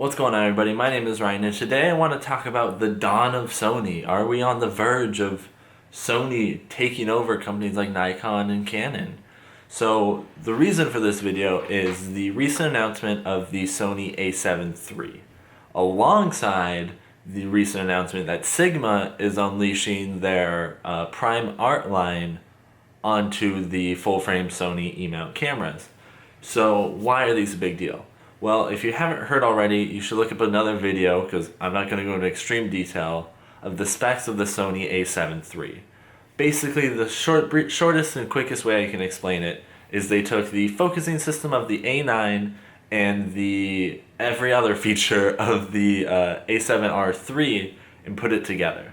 What's going on, everybody? My name is Ryan, and today I want to talk about the dawn of Sony. Are we on the verge of Sony taking over companies like Nikon and Canon? So the reason for this video is the recent announcement of the Sony a7 III, alongside the recent announcement that Sigma is unleashing their Prime Art line onto the full-frame Sony E-mount cameras. So why are these a big deal? Well, if you haven't heard already, you should look up another video, because I'm not going to go into extreme detail, of the specs of the Sony a7 III. Basically, the shortest and quickest way I can explain it is they took the focusing system of the A9 and the every other feature of the A7R III and put it together.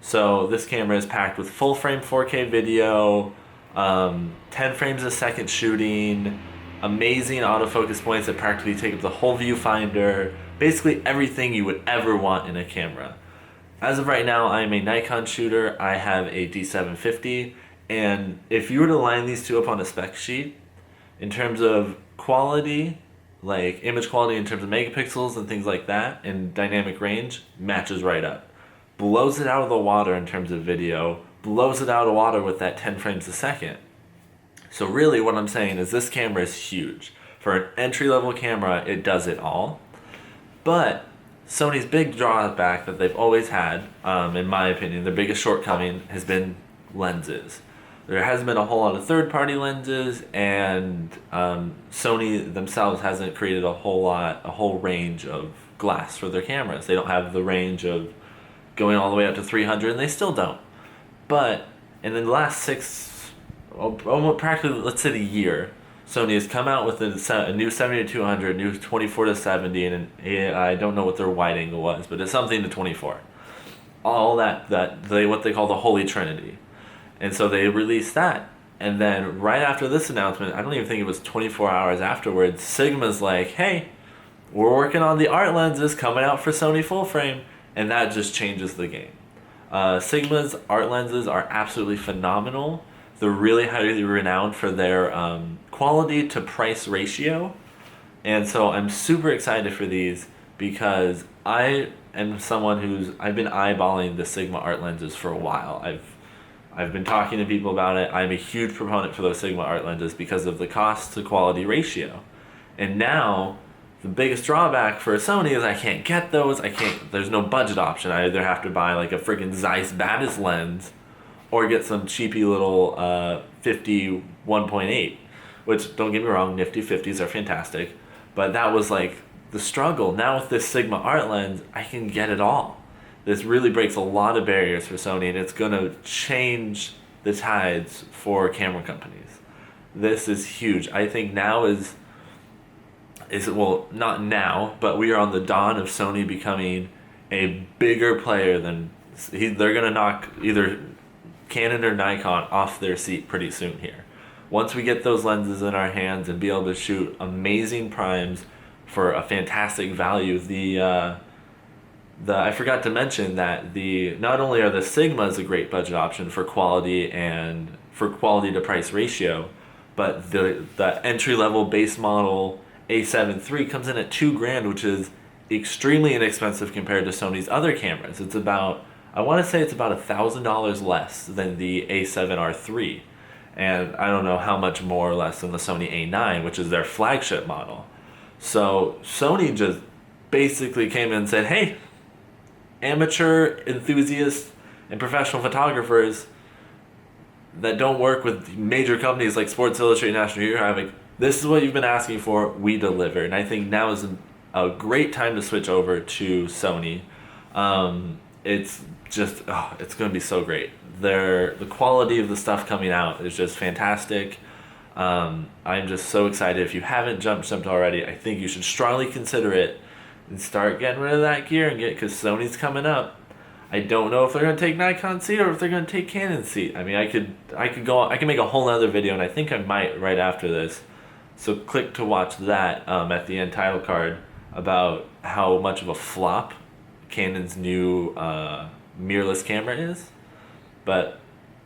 So this camera is packed with full frame 4K video, 10 frames a second shooting, amazing autofocus points that practically take up the whole viewfinder, basically everything you would ever want in a camera. As of right now, I'm a Nikon shooter. I have a D750, and if you were to line these two up on a spec sheet, in terms of quality, like image quality in terms of megapixels and things like that, and dynamic range, matches right up. Blows it out of the water in terms of video, blows it out of the water with that 10 frames a second. So really what I'm saying is this camera is huge. For an entry-level camera, it does it all. But Sony's big drawback that they've always had, in my opinion, their biggest shortcoming has been lenses. There hasn't been a whole lot of third-party lenses, and Sony themselves hasn't created a whole range of glass for their cameras. They don't have the range of going all the way up to 300, and they still don't. But in the last practically, let's say, a year, Sony has come out with a new 70-200, new 24-70, and I don't know what their wide angle was, but it's something to 24. All what they call the Holy Trinity. And so they released that. And then right after this announcement, I don't even think it was 24 hours afterwards, Sigma's like, hey, we're working on the art lenses coming out for Sony full frame. And that just changes the game. Sigma's art lenses are absolutely phenomenal. They're really highly renowned for their quality to price ratio. And so I'm super excited for these because I am someone I've been eyeballing the Sigma art lenses for a while. I've been talking to people about it. I'm a huge proponent for those Sigma art lenses because of the cost to quality ratio. And now the biggest drawback for Sony is I can't get those. There's no budget option. I either have to buy like a freaking Zeiss Batis lens or get some cheapy little 50 1.8, which, don't get me wrong, nifty 50s are fantastic, but that was like the struggle. Now with this Sigma art lens, I can get it all. This really breaks a lot of barriers for Sony, and it's going to change the tides for camera companies. This is huge. I think now is well, not now, but we are on the dawn of Sony becoming a bigger player than they're going to knock either Canon or Nikon off their seat pretty soon here. Once we get those lenses in our hands and be able to shoot amazing primes for a fantastic value, I forgot to mention that not only are the Sigmas a great budget option for quality and for quality to price ratio, but the entry level base model A7 III comes in at $2,000, which is extremely inexpensive compared to Sony's other cameras. I want to say it's about $1,000 less than the A7R III, and I don't know how much more or less than the Sony A9, which is their flagship model. So Sony just basically came in and said, hey, amateur enthusiasts and professional photographers that don't work with major companies like Sports Illustrated, National Geographic, this is what you've been asking for, we deliver. And I think now is a great time to switch over to Sony. It's going to be so great. The quality of the stuff coming out is just fantastic. I'm just so excited. If you haven't jumped already, I think you should strongly consider it and start getting rid of that gear because Sony's coming up. I don't know if they're going to take Nikon's seat or if they're going to take Canon's seat. I mean, I could make a whole other video, and I think I might right after this. So click to watch that at the end title card about how much of a flop Canon's new mirrorless camera is. But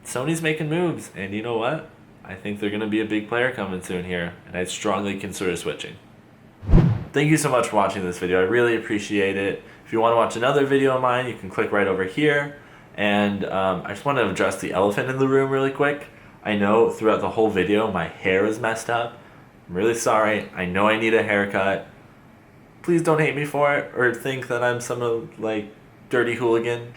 Sony's making moves, and you know what? I think they're going to be a big player coming soon here, and I'd strongly consider switching. thank you so much for watching this video. I really appreciate it. If you want to watch another video of mine, you can click right over here. And I just want to address the elephant in the room really quick. I know throughout the whole video my hair is messed up. I'm really sorry. I know I need a haircut. Please don't hate me for it or think that I'm some like dirty hooligan.